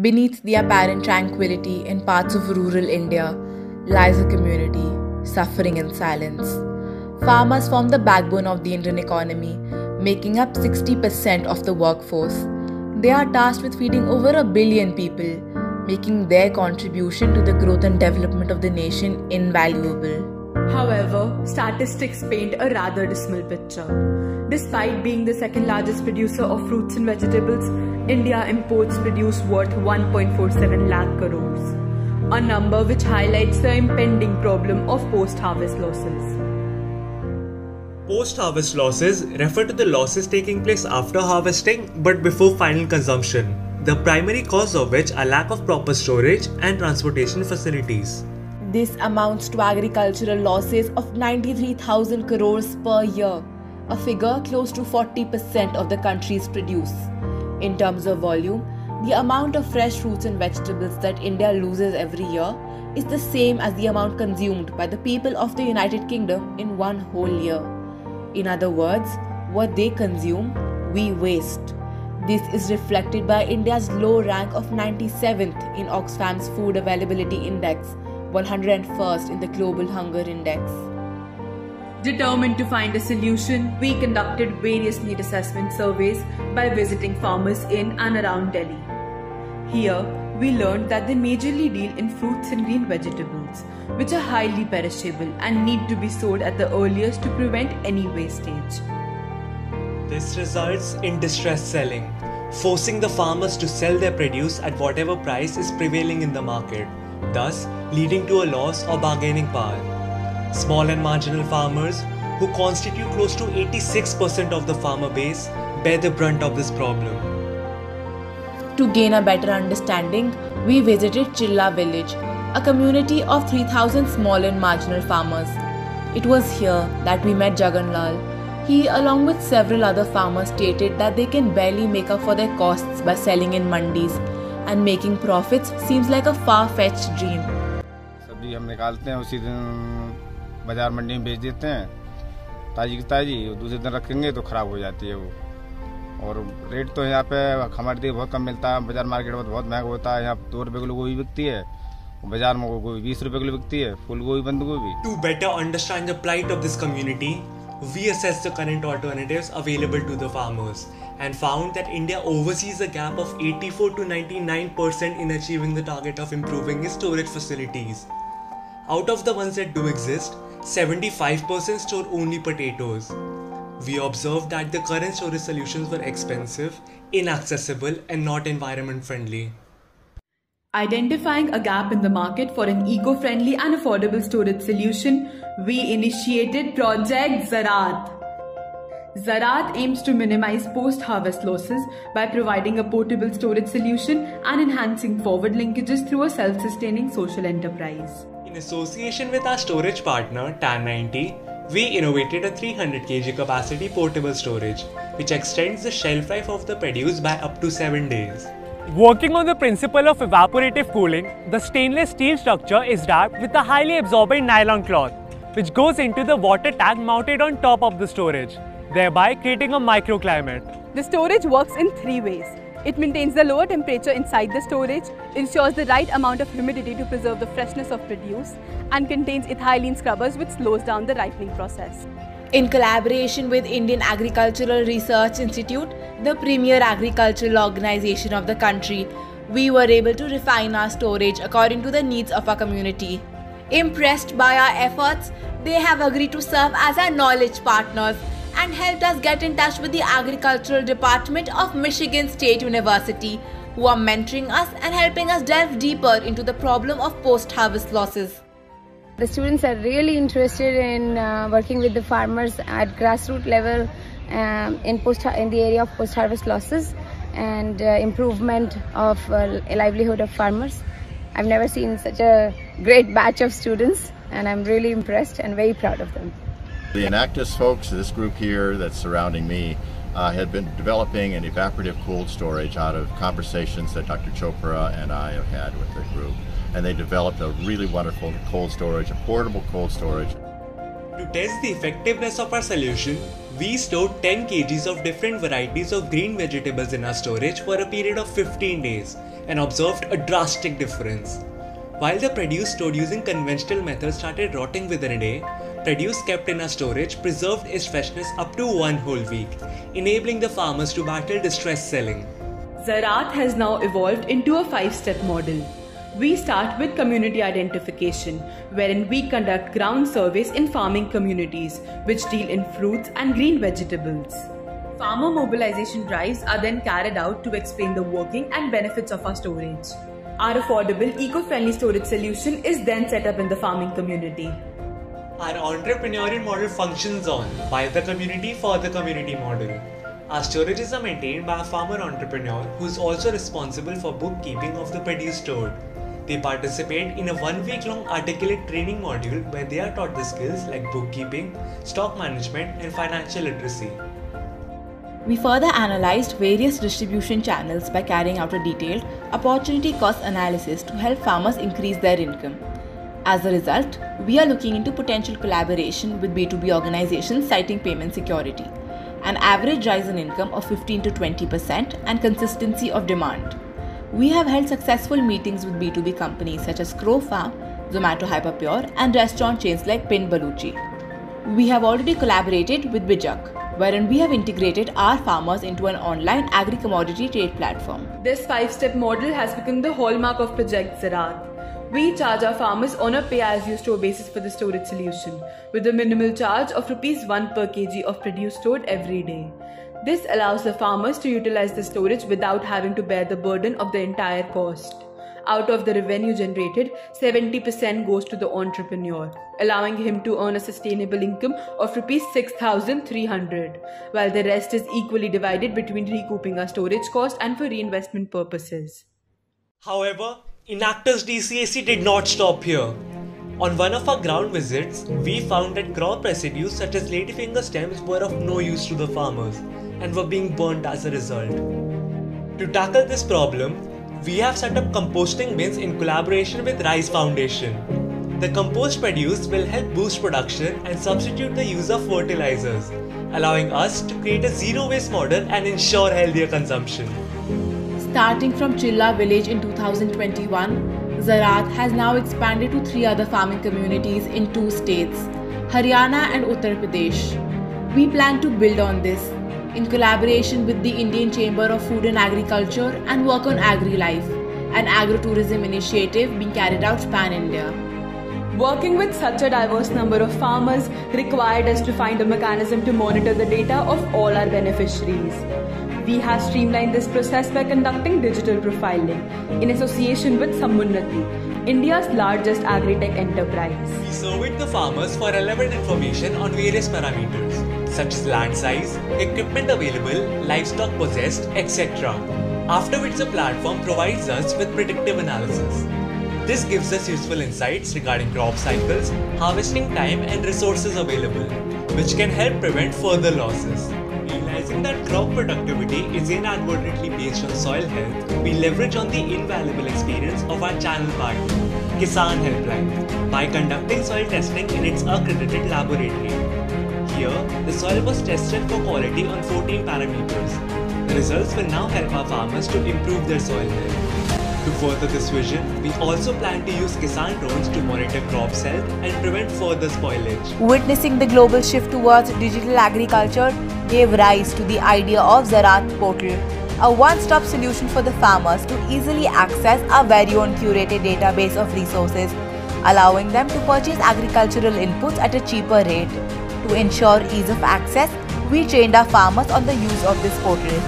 Beneath the apparent tranquility in parts of rural India lies a community suffering in silence. Farmers form the backbone of the Indian economy, making up 60% of the workforce. They are tasked with feeding over 1 billion people, making their contribution to the growth and development of the nation invaluable. However, statistics paint a rather dismal picture. Despite being the second largest producer of fruits and vegetables, India imports produce worth 1.47 lakh crores, a number which highlights the impending problem of post-harvest losses. Post-harvest losses refer to the losses taking place after harvesting but before final consumption, the primary cause of which are lack of proper storage and transportation facilities. This amounts to agricultural losses of 93,000 crores per year, a figure close to 40% of the country's produce. In terms of volume, the amount of fresh fruits and vegetables that India loses every year is the same as the amount consumed by the people of the United Kingdom in one whole year. In other words, what they consume, we waste. This is reflected by India's low rank of 97th in Oxfam's Food Availability Index, 101st in the Global Hunger Index. Determined to find a solution, we conducted various need assessment surveys by visiting farmers in and around Delhi. Here, we learned that they majorly deal in fruits and green vegetables, which are highly perishable and need to be sold at the earliest to prevent any wastage. This results in distress selling, forcing the farmers to sell their produce at whatever price is prevailing in the market, thus leading to a loss of bargaining power. Small and marginal farmers, who constitute close to 86% of the farmer base, bear the brunt of this problem. To gain a better understanding, we visited Chilla village, a community of 3,000 small and marginal farmers. It was here that we met Jaganlal. He, along with several other farmers, stated that they can barely make up for their costs by selling in mandis, and making profits seems like a far-fetched dream. सब्जी हम निकालते हैं उसी दिन बाजार मंडी में बेच देते हैं ताजी की ताजी, दूसरे दिन रखेंगे तो खराब हो जाती है वो। और रेट तो यहाँ पे हमारे लिए बहुत कम मिलता है, बाजार मार्केट में बहुत महंगा होता है। यहाँ 2 रुपए किलो गोभी बिकती है, बाजार में गोभी 20 रुपए किलो बिकती है, फूल गोभी बंद गोभी। To better understand the plight of this community, we assessed the current alternatives available to the farmers and found that India oversees a gap of 84 to 99% in achieving the target of improving its storage facilities. Out of the ones that do exist, 75% store only potatoes. We observed that the current storage solutions were expensive, inaccessible, and not environment friendly. Identifying a gap in the market for an eco-friendly and affordable storage solution, we initiated Project Zaraat. Zaraat aims to minimize post-harvest losses by providing a portable storage solution and enhancing forward linkages through a self-sustaining social enterprise. In association with our storage partner, TAN90, we innovated a 300 kg capacity portable storage, which extends the shelf life of the produce by up to 7 days. Working on the principle of evaporative cooling, the stainless steel structure is wrapped with a highly absorbent nylon cloth, which goes into the water tank mounted on top of the storage, thereby creating a microclimate. The storage works in 3 ways. It maintains the lower temperature inside the storage, ensures the right amount of humidity to preserve the freshness of produce, and contains ethylene scrubbers which slows down the ripening process. In collaboration with Indian Agricultural Research Institute, the premier agricultural organization of the country, we were able to refine our storage according to the needs of our community. Impressed by our efforts, they have agreed to serve as our knowledge partners and helped us get in touch with the Agricultural Department of Michigan State University, who are mentoring us and helping us delve deeper into the problem of post-harvest losses. The students are really interested in working with the farmers at grassroots level in the area of post-harvest losses and improvement of livelihood of farmers. I've never seen such a great batch of students, and I'm really impressed and very proud of them. The Enactus folks, this group here that's surrounding me, had been developing an evaporative cold storage out of conversations that Dr. Chopra and I have had with the group. And they developed a really wonderful cold storage, a portable cold storage. To test the effectiveness of our solution, we stored 10 kgs of different varieties of green vegetables in our storage for a period of 15 days and observed a drastic difference. While the produce stored using conventional methods started rotting within a day, produce kept in our storage preserved its freshness up to 1 whole week, enabling the farmers to battle distress selling. Zaraat has now evolved into a 5-step model. We start with community identification, wherein we conduct ground surveys in farming communities, which deal in fruits and green vegetables. Farmer mobilization drives are then carried out to explain the working and benefits of our storage. Our affordable, eco-friendly storage solution is then set up in the farming community. Our entrepreneurial model functions on by the community for the community model. Our storages are maintained by a farmer entrepreneur who is also responsible for bookkeeping of the produce stored. They participate in a 1-week-long articulate training module where they are taught the skills like bookkeeping, stock management, and financial literacy. We further analyzed various distribution channels by carrying out a detailed opportunity cost analysis to help farmers increase their income. As a result, we are looking into potential collaboration with B2B organizations citing payment security, an average rise in income of 15 to 20% and consistency of demand. We have held successful meetings with B2B companies such as Crow Farm, Zomato Hyperpure and restaurant chains like Pin Baluchi. We have already collaborated with Bijak, wherein we have integrated our farmers into an online agri-commodity trade platform. This 5-step model has become the hallmark of Project Zaraat. We charge our farmers on a pay-as-you-store basis for the storage solution, with a minimal charge of ₹1 per kg of produce stored every day. This allows the farmers to utilize the storage without having to bear the burden of the entire cost. Out of the revenue generated, 70% goes to the entrepreneur, allowing him to earn a sustainable income of ₹6,300, while the rest is equally divided between recouping our storage cost and for reinvestment purposes. However, Enactus DCAC did not stop here. On one of our ground visits, we found that crop residues such as ladyfinger stems were of no use to the farmers and were being burnt as a result. To tackle this problem, we have set up composting bins in collaboration with Rice Foundation. The compost produced will help boost production and substitute the use of fertilizers, allowing us to create a zero-waste model and ensure healthier consumption. Starting from Chilla village in 2021, Zaraat has now expanded to 3 other farming communities in 2 states, Haryana and Uttar Pradesh. We plan to build on this in collaboration with the Indian Chamber of Food and Agriculture and work on AgriLife, an agro-tourism initiative being carried out pan-India. Working with such a diverse number of farmers required us to find a mechanism to monitor the data of all our beneficiaries. We have streamlined this process by conducting digital profiling in association with Samunnati, India's largest agri-tech enterprise. We surveyed the farmers for relevant information on various parameters, such as land size, equipment available, livestock possessed, etc. After which the platform provides us with predictive analysis. This gives us useful insights regarding crop cycles, harvesting time and resources available, which can help prevent further losses. Realizing that crop productivity is inadvertently based on soil health, we leverage on the invaluable experience of our channel partner, Kisan Helpline, by conducting soil testing in its accredited laboratory. Here, the soil was tested for quality on 14 parameters. The results will now help our farmers to improve their soil health. To further this vision, we also plan to use Kisan drones to monitor crops health and prevent further spoilage. Witnessing the global shift towards digital agriculture gave rise to the idea of Zaraat Portal, a one-stop solution for the farmers to easily access our very own curated database of resources, allowing them to purchase agricultural inputs at a cheaper rate. To ensure ease of access, we trained our farmers on the use of this portal.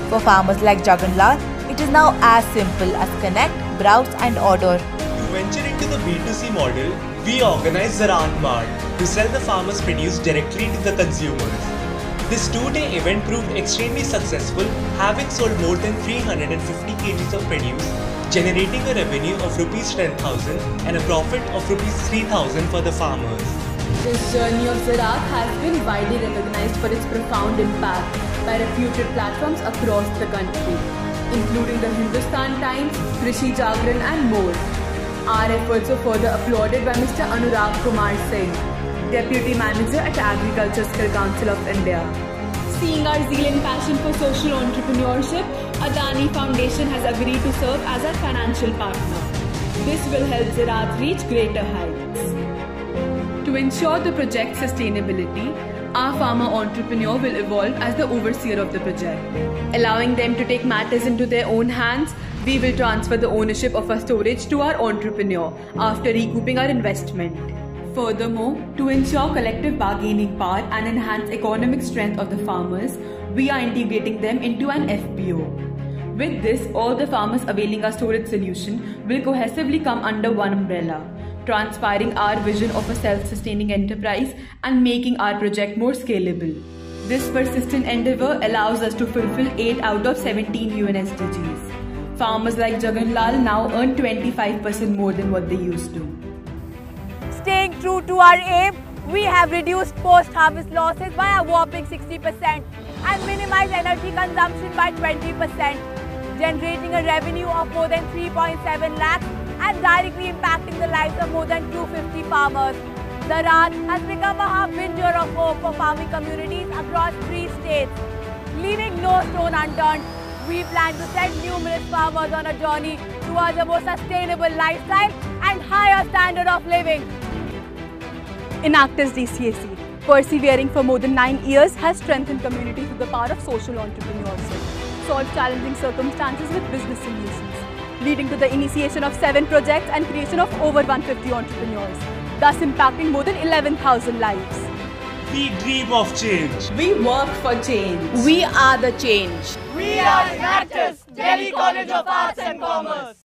For farmers like Jaganlal, it is now as simple as connect, browse and order. To venture into the B2C model, we organized Zaraat Mart to sell the farmers' produce directly to the consumers. This 2-day event proved extremely successful, having sold more than 350 kgs of produce, generating a revenue of ₹10,000 and a profit of ₹3,000 for the farmers. This journey of Zaraat has been widely recognized for its profound impact by reputed platforms across the country, including the Hindustan Times, Krishi Jagran and more. Our efforts were further applauded by Mr. Anurag Kumar Singh, Deputy Manager at Agriculture Skill Council of India. Seeing our zeal and passion for social entrepreneurship, Adani Foundation has agreed to serve as our financial partner. This will help Ziraat reach greater heights. To ensure the project's sustainability, our farmer entrepreneur will evolve as the overseer of the project. Allowing them to take matters into their own hands, we will transfer the ownership of our storage to our entrepreneur after recouping our investment. Furthermore, to ensure collective bargaining power and enhance economic strength of the farmers, we are integrating them into an FPO. With this, all the farmers availing our storage solution will cohesively come under one umbrella, transpiring our vision of a self-sustaining enterprise and making our project more scalable. This persistent endeavor allows us to fulfill 8 out of 17 UN SDGs. Farmers like Jagan Lal now earn 25% more than what they used to. Staying true to our aim, we have reduced post-harvest losses by a whopping 60% and minimized energy consumption by 20%, generating a revenue of more than 3.7 lakhs and directly impacting the lives of more than 250 farmers. Ziraat has become a harbinger of hope for farming communities across 3 states. Leaving no stone unturned, we plan to send numerous farmers on a journey towards a more sustainable lifestyle and higher standard of living. Enactus DCAC, persevering for more than 9 years, has strengthened communities with the power of social entrepreneurship, solved challenging circumstances with business solutions, leading to the initiation of 7 projects and creation of over 150 entrepreneurs, thus impacting more than 11,000 lives. We dream of change. We work for change. We are the change. We are Enactus, Delhi College of Arts and Commerce.